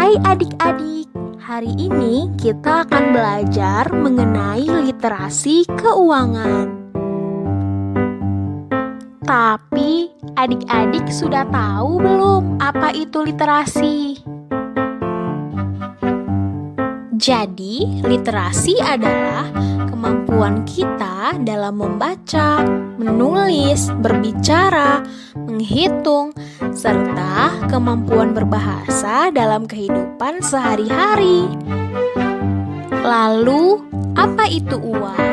Hai adik-adik, hari ini kita akan belajar mengenai literasi keuangan. Tapi adik-adik sudah tahu belum apa itu literasi? Jadi, literasi adalah kemampuan kita dalam membaca, menulis, berbicara, menghitung, serta kemampuan berbahasa dalam kehidupan sehari-hari. Lalu, apa itu uang?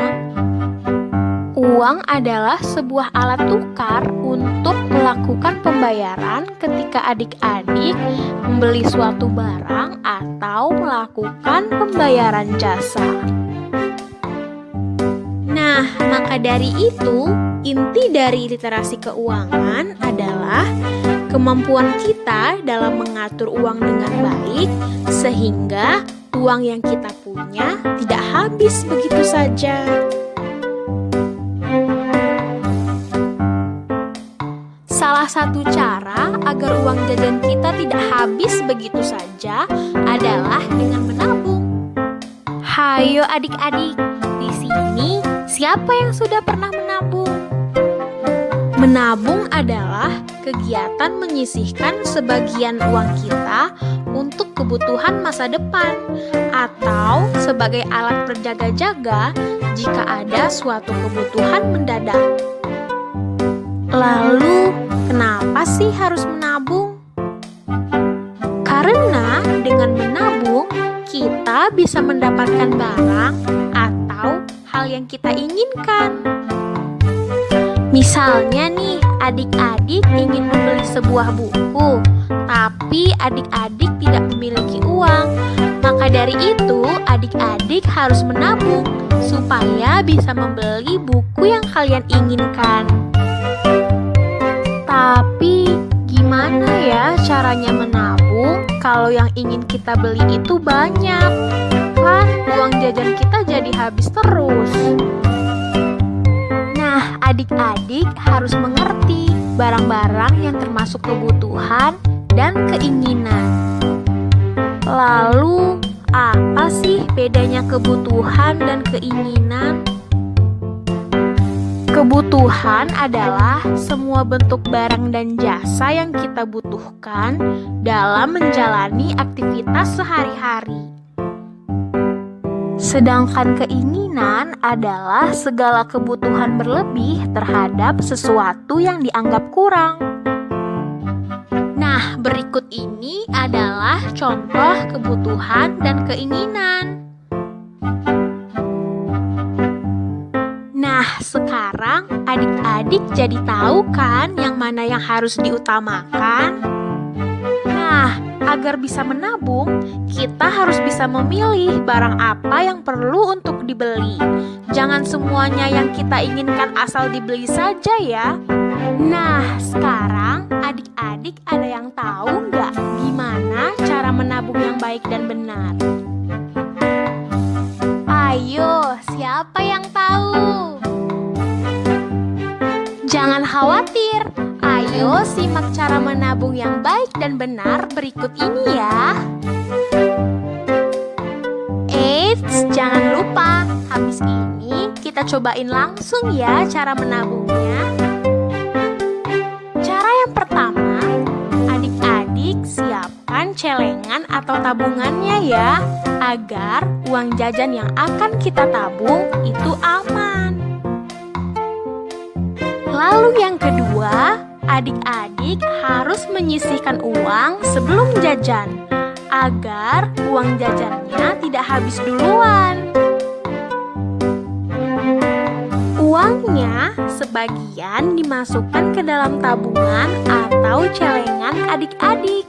Uang adalah sebuah alat tukar untuk melakukan pembayaran ketika adik-adik membeli suatu barang atau melakukan pembayaran jasa. Nah, maka dari itu, inti dari literasi keuangan adalah kemampuan kita dalam mengatur uang dengan baik sehingga uang yang kita punya tidak habis begitu saja. Salah satu cara agar uang jajan kita tidak habis begitu saja adalah dengan menabung. Hayo adik-adik, di sini siapa yang sudah pernah menabung? Menabung adalah kegiatan menyisihkan sebagian uang kita untuk kebutuhan masa depan atau sebagai alat berjaga-jaga jika ada suatu kebutuhan mendadak. Lalu, kenapa sih harus menabung? Karena dengan menabung, kita bisa mendapatkan barang atau hal yang kita inginkan. Misalnya nih, adik-adik ingin membeli sebuah buku, tapi adik-adik tidak memiliki uang. Maka dari itu, adik-adik harus menabung supaya bisa membeli buku yang kalian inginkan. Tapi, gimana ya caranya menabung kalau yang ingin kita beli itu banyak? Kan uang jajan kita jadi habis terus. Nah, adik-adik harus mengerti barang-barang yang termasuk kebutuhan dan keinginan. Lalu, apa sih bedanya kebutuhan dan keinginan? Kebutuhan adalah semua bentuk barang dan jasa yang kita butuhkan dalam menjalani aktivitas sehari-hari. Sedangkan keinginan adalah segala kebutuhan berlebih terhadap sesuatu yang dianggap kurang. Nah, berikut ini adalah contoh kebutuhan dan keinginan. Nah, sekarang adik-adik jadi tahu kan yang mana yang harus diutamakan? Nah, agar bisa menabung, kita harus bisa memilih barang apa yang perlu untuk dibeli. Jangan semuanya yang kita inginkan asal dibeli saja ya. Nah, sekarang adik-adik ada yang tahu nggak gimana cara menabung yang baik dan benar? Ayo, siapa yang tahu? Jangan khawatir, ayo simak cara menabung yang baik dan benar berikut ini ya. Eits, jangan lupa, habis ini kita cobain langsung ya cara menabungnya. Cara yang pertama, adik-adik siapkan celengan atau tabungannya ya, agar uang jajan yang akan kita tabung itu aman. Lalu yang kedua, adik-adik harus menyisihkan uang sebelum jajan, agar uang jajannya tidak habis duluan. Uangnya sebagian dimasukkan ke dalam tabungan atau celengan adik-adik.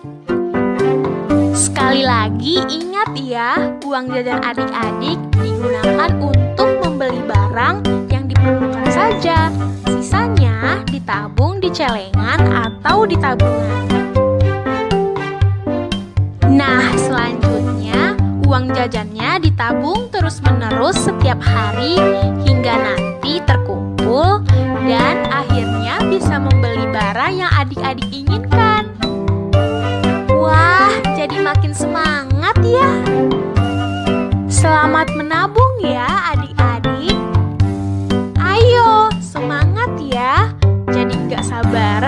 Sekali lagi ingat ya, uang jajan adik-adik digunakan untuk membeli barang yang diperlukan saja. Sisanya ditabung di celengan atau di tabungan. Nah, selanjutnya uang jajannya ditabung terus-menerus setiap hari hingga nanti terkumpul dan akhirnya bisa membeli barang yang adik-adik inginkan. Wah, jadi makin semangat.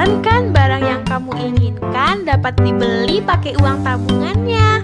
Kapan kan barang yang kamu inginkan dapat dibeli pakai uang tabungannya?